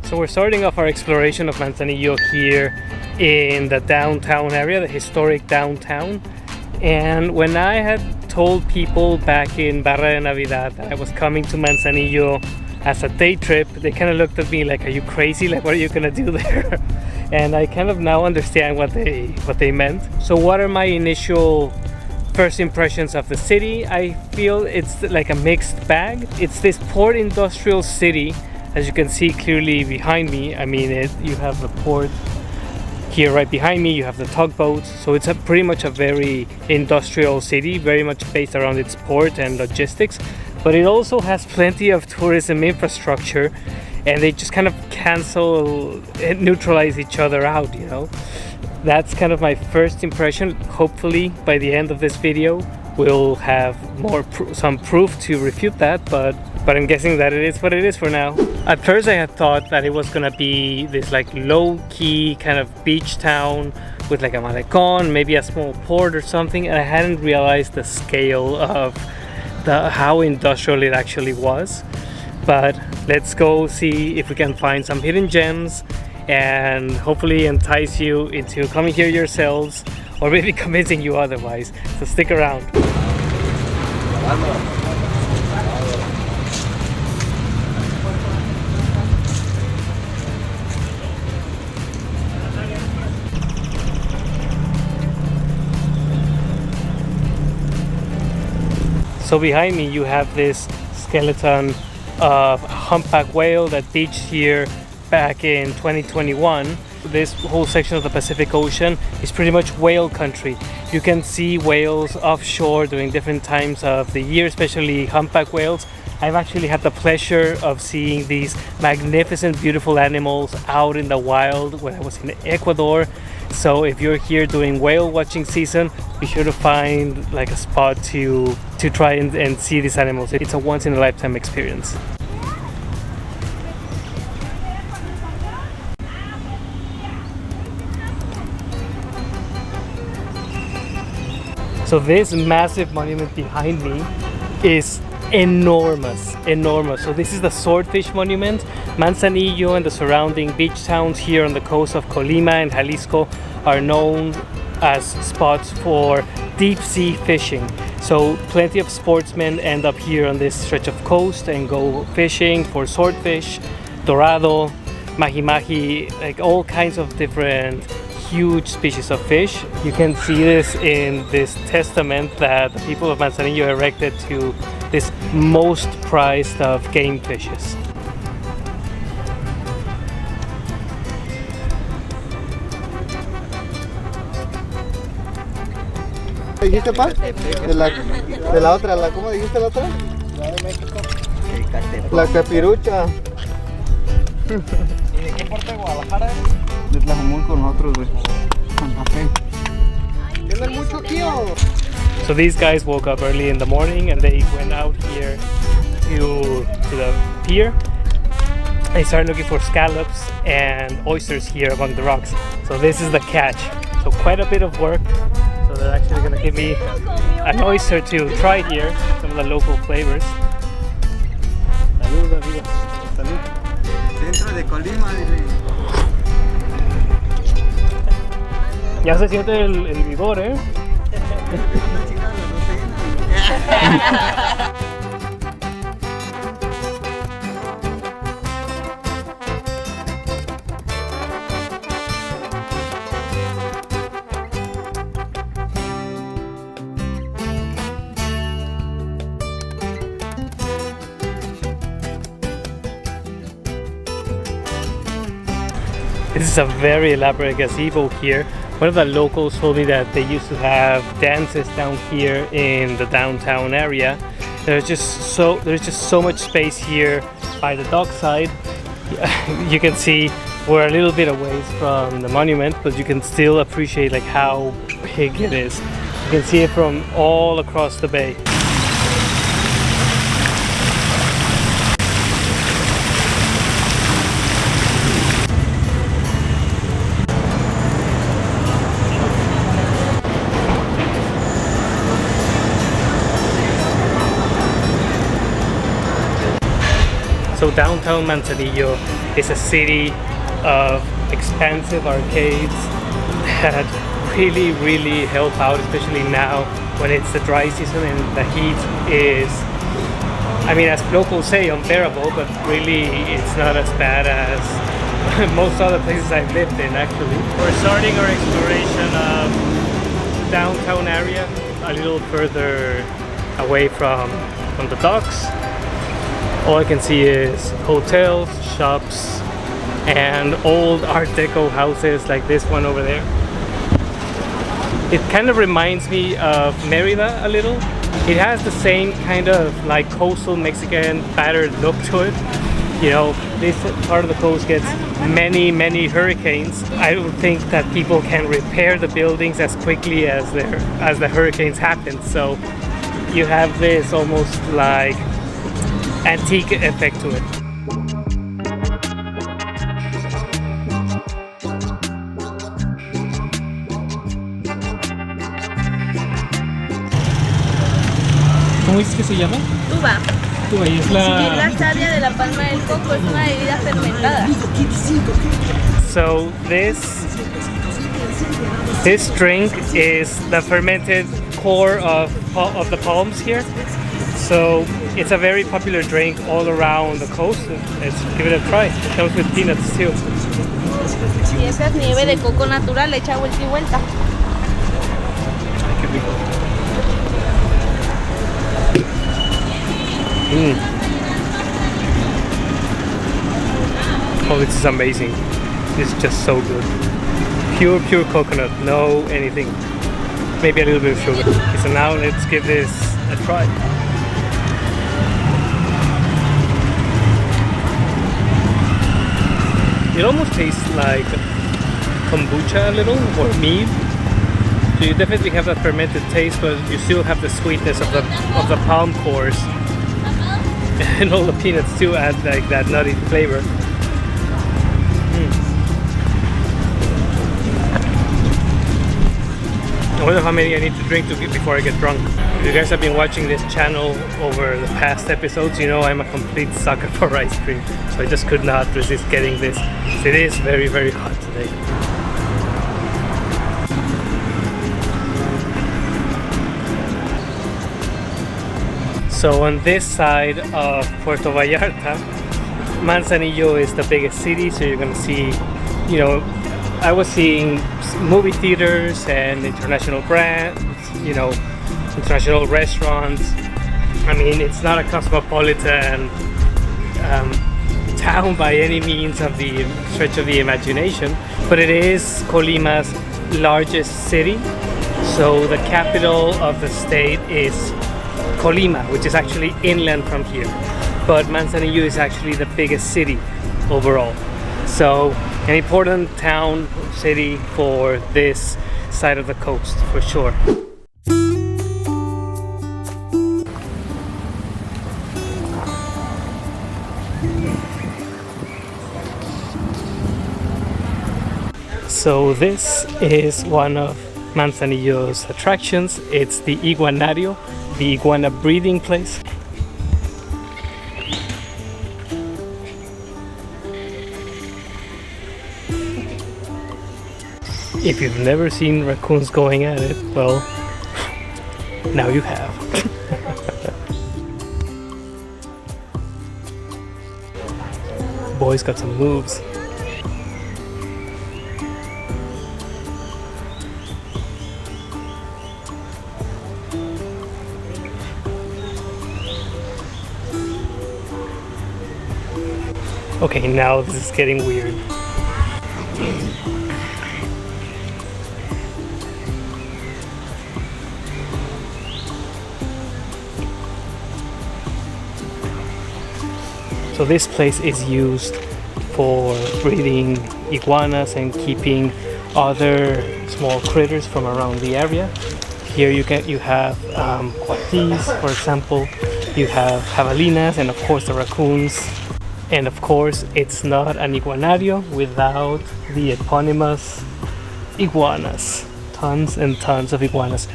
So we're starting off our exploration of Manzanillo here in the downtown area, the historic downtown. And when I had told people back in Barra de Navidad that I was coming to Manzanillo as a day trip, they kind of looked at me like, are you crazy? Like, what are you gonna do there? And I kind of now understand what they meant. So what are my initial first impressions of the city? I feel it's like a mixed bag. It's this port industrial city, as you can see clearly behind me. I mean, you have the port here right behind me, you have the tugboats, so it's pretty much a very industrial city, very much based around its port and logistics, but it also has plenty of tourism infrastructure, and they just kind of cancel and neutralize each other out, you know. That's kind of my first impression. Hopefully by the end of this video we'll have some proof to refute that, but I'm guessing that it is what it is for now. At first I had thought that it was gonna be this like low-key kind of beach town with like a malecón, maybe a small port or something, and I hadn't realized the scale of how industrial it actually was. But let's go see if we can find some hidden gems and hopefully entice you into coming here yourselves, or maybe convincing you otherwise. So stick around. So behind me you have this skeleton of a humpback whale that beached here back in 2021. This whole section of the Pacific Ocean is pretty much whale country. You can see whales offshore during different times of the year, especially humpback whales. I've actually had the pleasure of seeing these magnificent, beautiful animals out in the wild when I was in Ecuador. So if you're here during whale watching season, be sure to find like a spot to try and see these animals. It's a once in a lifetime experience. So this massive monument behind me is enormous. So this is the Swordfish Monument. Manzanillo and the surrounding beach towns here on the coast of Colima and Jalisco are known as spots for deep sea fishing. So plenty of sportsmen end up here on this stretch of coast and go fishing for swordfish, dorado, mahi-mahi, like all kinds of different huge species of fish. You can see this in this testament that the people of Manzanillo erected to this most prized of game fishes. ¿Dijiste pa? De la otra, ¿cómo dijiste la otra? La de México. La capirucha. ¿Y de qué parte de Guadalajara? De Tlajomulco nosotros, güey. Santa Fe. ¿Tienen mucho aquí o? So these guys woke up early in the morning and they went out here to the pier. They started looking for scallops and oysters here among the rocks. So this is the catch. So quite a bit of work. So they're actually gonna give me an oyster to try here, some of the local flavors. Salud, amigo. Salud. Centro de Colima, dile. Ya se siente el vigor, ¿eh? This is a very elaborate gazebo here. One of the locals told me that they used to have dances down here in the downtown area. There's just so much space here by the dockside. You can see we're a little bit away from the monument, but you can still appreciate like how big it is. You can see it from all across the bay. So downtown Manzanillo is a city of expansive arcades that really help out, especially now when it's the dry season and the heat is, I mean, as locals say, unbearable, but really it's not as bad as most other places I've lived in, actually. We're starting our exploration of downtown area a little further away from the docks. All I can see is hotels, shops, and old Art Deco houses like this one over there. It kind of reminds me of Merida a little. It has the same kind of like coastal Mexican battered look to it. You know, this part of the coast gets many hurricanes. I don't think that people can repair the buildings as quickly as the hurricanes happen. So you have this almost like antique effect to it. ¿Cómo es que se llama? Tuba. Tuba, y es Y la savia de la palma del coco es una bebida fermentada. So this drink is the fermented core of the palms here. So it's a very popular drink all around the coast. Let's give it a try. It comes with peanuts too. Y esa es nieve de coco natural hecha vuelta y vuelta. Oh, this is amazing. This is just so good. Pure coconut, no anything. Maybe a little bit of sugar. Okay, so now let's give this a try. It almost tastes like kombucha a little, or mead. So you definitely have that fermented taste, but you still have the sweetness of the palm cores. And all the peanuts too add like that nutty flavor. I wonder how many I need to drink before I get drunk. If you guys have been watching this channel over the past episodes, you know I'm a complete sucker for ice cream. So I just could not resist getting this. It is very hot today. So on this side of Puerto Vallarta, Manzanillo is the biggest city, so you're gonna see, you know, I was seeing movie theaters and international brands, you know, international restaurants. I mean, it's not a cosmopolitan town by any means of the stretch of the imagination, but it is Colima's largest city. So the capital of the state is Colima, which is actually inland from here, but Manzanillo is actually the biggest city overall. So an important town, city for this side of the coast, for sure. So this is one of Manzanillo's attractions. It's the iguanario, the iguana breeding place. If you've never seen raccoons going at it, well, now you have. Boy's got some moves. Okay, now this is getting weird. So this place is used for breeding iguanas and keeping other small critters from around the area. Here you have coatis, for example. You have javelinas, and of course the raccoons. And of course, it's not an iguanario without the eponymous iguanas. Tons and tons of iguanas.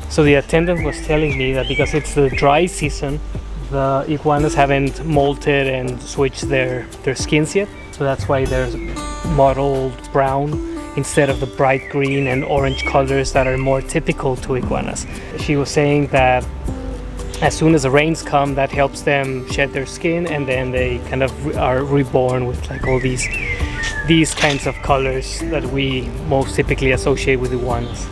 So the attendant was telling me that because it's the dry season, the iguanas haven't molted and switched their skins yet. So that's why there's mottled brown instead of the bright green and orange colors that are more typical to iguanas. She was saying that as soon as the rains come, that helps them shed their skin, and then they kind of are reborn with like all these kinds of colors that we most typically associate with iguanas.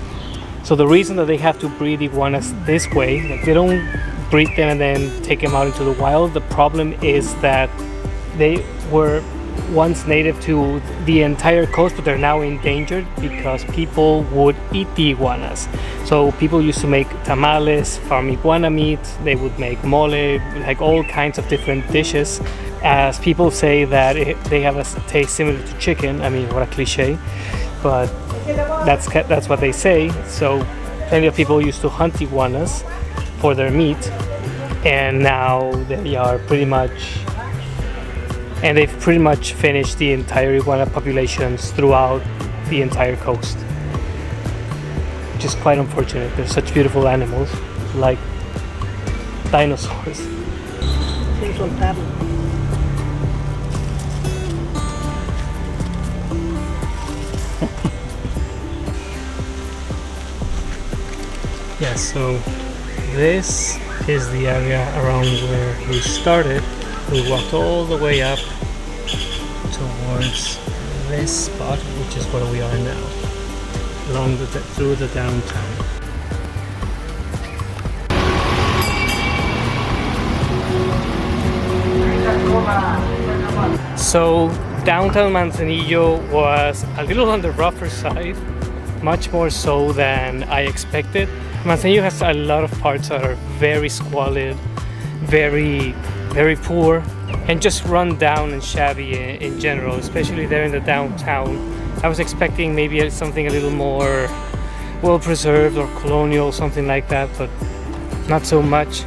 So the reason that they have to breed iguanas this way, like they don't breed them and then take them out into the wild, the problem is that they were once native to the entire coast, but they're now endangered because people would eat the iguanas. So people used to make tamales from iguana meat, they would make mole, like all kinds of different dishes. As people say that they have a taste similar to chicken. I mean, what a cliche, but that's what they say. So plenty of people used to hunt iguanas for their meat, and now they are they've pretty much finished the entire iguana populations throughout the entire coast, which is quite unfortunate. They're such beautiful animals, like dinosaurs. Yeah, so this is the area around where we started. We walked all the way up towards this spot, which is where we are now, through the downtown. So downtown Manzanillo was a little on the rougher side, much more so than I expected. Manzanillo has a lot of parts that are very squalid, very poor, and just run down and shabby in general, especially there in the downtown. I was expecting maybe something a little more well preserved or colonial, something like that, but not so much.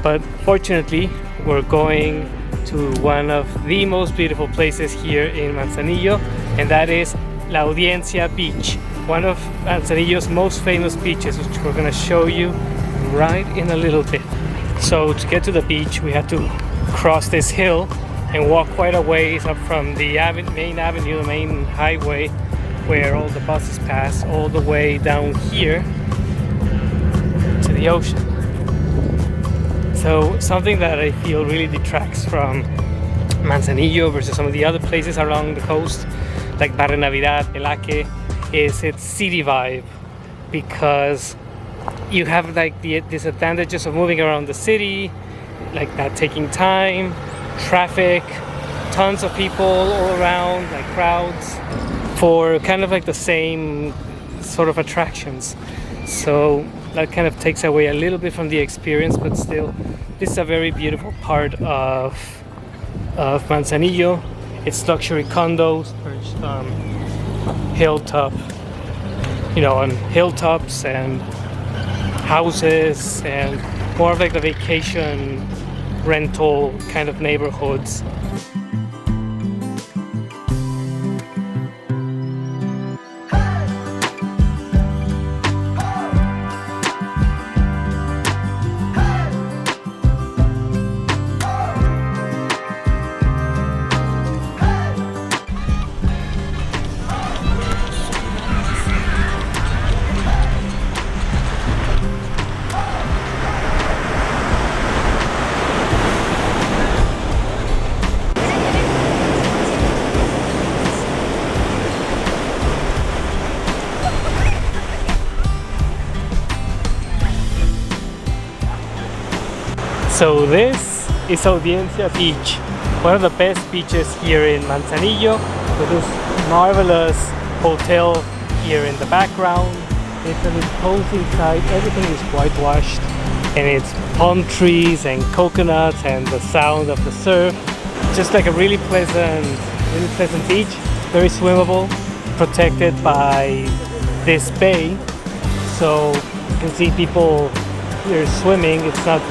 But fortunately, we're going to one of the most beautiful places here in Manzanillo, and that is La Audiencia Beach, one of Manzanillo's most famous beaches, which we're going to show you right in a little bit. So to get to the beach, we had to cross this hill and walk quite a ways up from the main avenue, the main highway where all the buses pass, all the way down here to the ocean. So something that I feel really detracts from Manzanillo versus some of the other places along the coast, like Barrio Navidad, Pelaque, is its city vibe, because you have like the disadvantages of moving around the city, like that taking time, traffic, tons of people all around, like crowds, for kind of like the same sort of attractions. So that kind of takes away a little bit from the experience, but still, this is a very beautiful part of Manzanillo. It's luxury condos perched on on hilltops and houses, and more of like the vacation rental kind of neighborhoods. So this is Audiencia Beach, one of the best beaches here in Manzanillo, with this marvelous hotel here in the background. It's an imposing sight, everything is whitewashed, and it's palm trees and coconuts and the sound of the surf. Just like a really pleasant beach, very swimmable, protected by this bay. So you can see people here swimming. It's not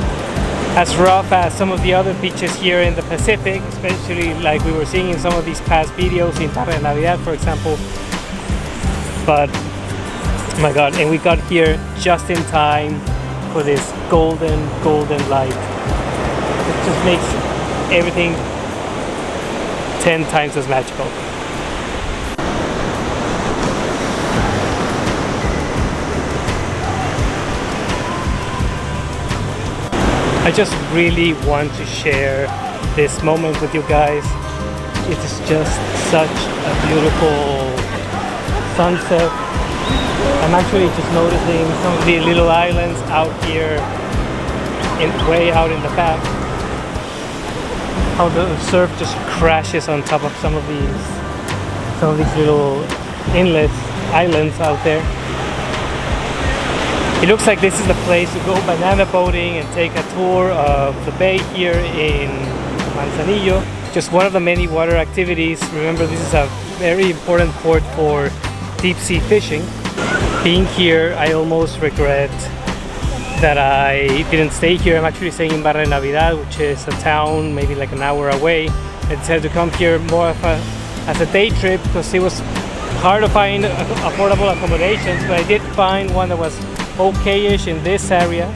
as rough as some of the other beaches here in the Pacific, especially like we were seeing in some of these past videos in Barrio Navidad, for example. But Oh my god, and we got here just in time for this golden light. It just makes everything 10 times as magical. I just really want to share this moment with you guys. It is just such a beautiful sunset. I'm actually just noticing some of the little islands out here, way out in the back. How the surf just crashes on top of some of these little inlets, islands out there. It looks like this is the place to go banana boating and take a tour of the bay here in Manzanillo. Just one of the many water activities. Remember, this is a very important port for deep sea fishing. Being here, I almost regret that I didn't stay here. I'm actually staying in Barra de Navidad, which is a town maybe like an hour away. I decided to come here more as a day trip because it was hard to find affordable accommodations, but I did find one that was okay-ish in this area,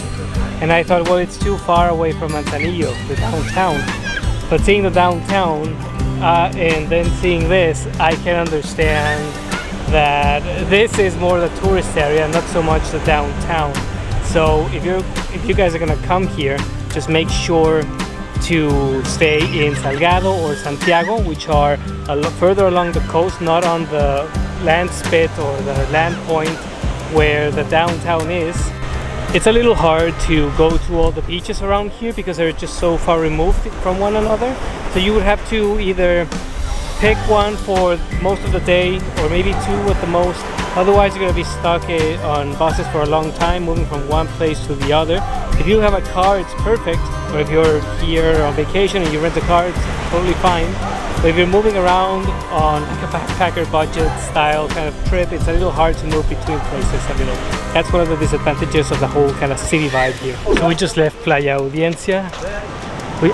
and I thought, well, it's too far away from Manzanillo, the downtown. But seeing the downtown and then seeing this, I can understand that this is more the tourist area, not so much the downtown. So if you guys are gonna come here, just make sure to stay in Salgado or Santiago, which are a lot further along the coast, not on the land spit or the land point where the downtown is. It's a little hard to go to all the beaches around here because they're just so far removed from one another. So you would have to either pick one for most of the day or maybe two at the most. Otherwise you're going to be stuck on buses for a long time, moving from one place to the other. If you have a car, it's perfect. Or if you're here on vacation and you rent a car, it's totally fine. But if you're moving around on like a backpacker budget style kind of trip, it's a little hard to move between places a little. That's one of the disadvantages of the whole kind of city vibe here. So we just left Playa Audiencia.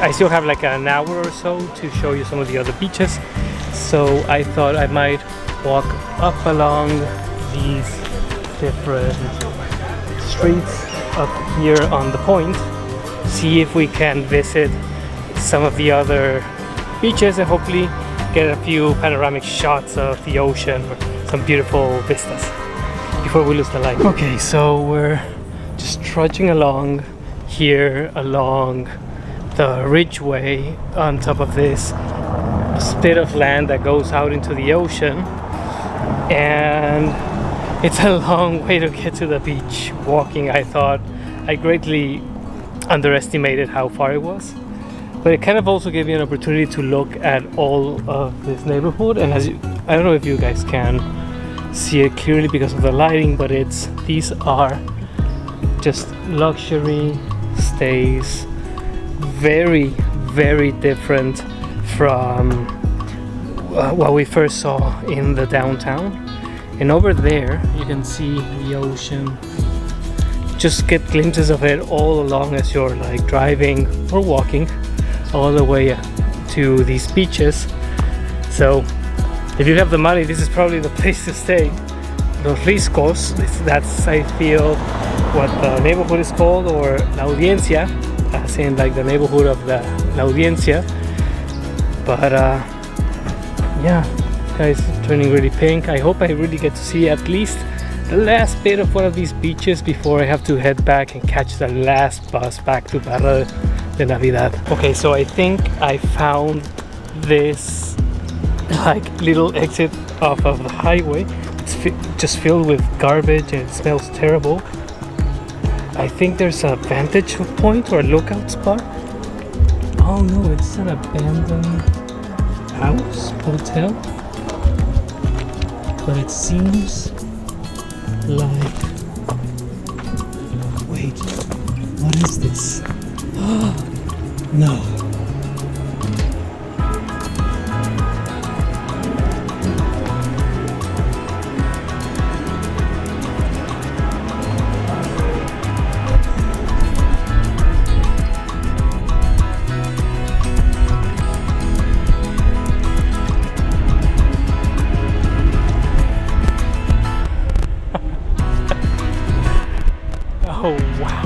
I still have like an hour or so to show you some of the other beaches. So I thought I might walk up along these different streets up here on the point, see if we can visit some of the other beaches and hopefully get a few panoramic shots of the ocean or some beautiful vistas before we lose the light. Okay, so we're just trudging along here along the ridgeway on top of this spit of land that goes out into the ocean, and it's a long way to get to the beach walking. I thought I greatly underestimated how far it was, but it kind of also gave me an opportunity to look at all of this neighborhood. And I don't know if you guys can see it clearly because of the lighting, but these are just luxury stays, very different from what we first saw in the downtown. And over there you can see the ocean. Just get glimpses of it all along as you're like driving or walking all the way to these beaches. So if you have the money, this is probably the place to stay. Los Riscos, that's I feel what the neighborhood is called, or La Audiencia, as in like the neighborhood of the La Audiencia. But yeah, guys, turning really pink. I hope I really get to see at least the last bit of one of these beaches before I have to head back and catch the last bus back to Barra de Navidad. Okay, so I think I found this like little exit off of the highway. It's just filled with garbage and it smells terrible. I think there's a vantage point or a lookout spot. Oh no, it's an abandoned house, hotel. But it seems like... Wait, what is this? No.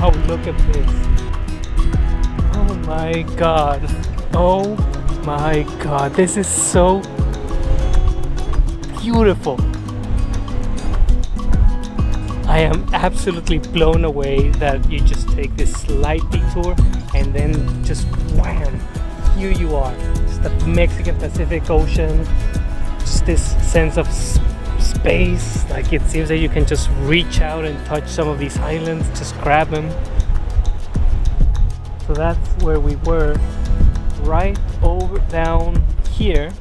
Wow, look at this. Oh my god. Oh my god. This is so beautiful. I am absolutely blown away that you just take this slight detour and then just wham, here you are. Just the Mexican Pacific Ocean. Just this sense of space. Like it seems that you can just reach out and touch some of these islands, just grab them. So that's where we were, right over down here.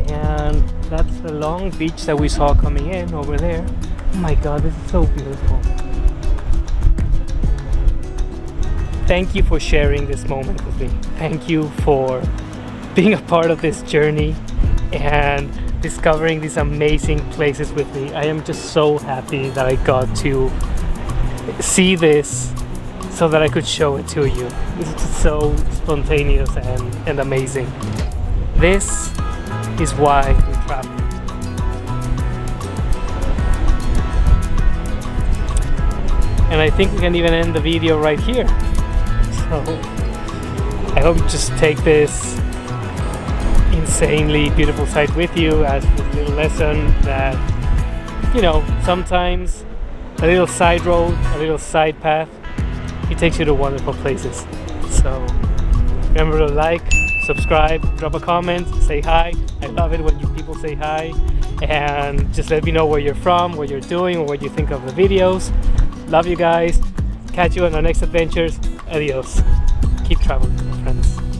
And that's the long beach that we saw coming in over there. Oh my god, this is so beautiful. Thank you for sharing this moment with me. Thank you for being a part of this journey and discovering these amazing places with me. I am just so happy that I got to see this so that I could show it to you. This is just so spontaneous and amazing. This is why we travel. And I think we can even end the video right here. So I hope you just take this insanely beautiful sight with you as a little lesson that, you know, sometimes a little side road, a little side path, it takes you to wonderful places. So remember to like, subscribe, drop a comment, say hi. I love it when you people say hi, and just let me know where you're from, what you're doing, or what you think of the videos. Love you guys. Catch you on our next adventures. Adios. Keep traveling, my friends.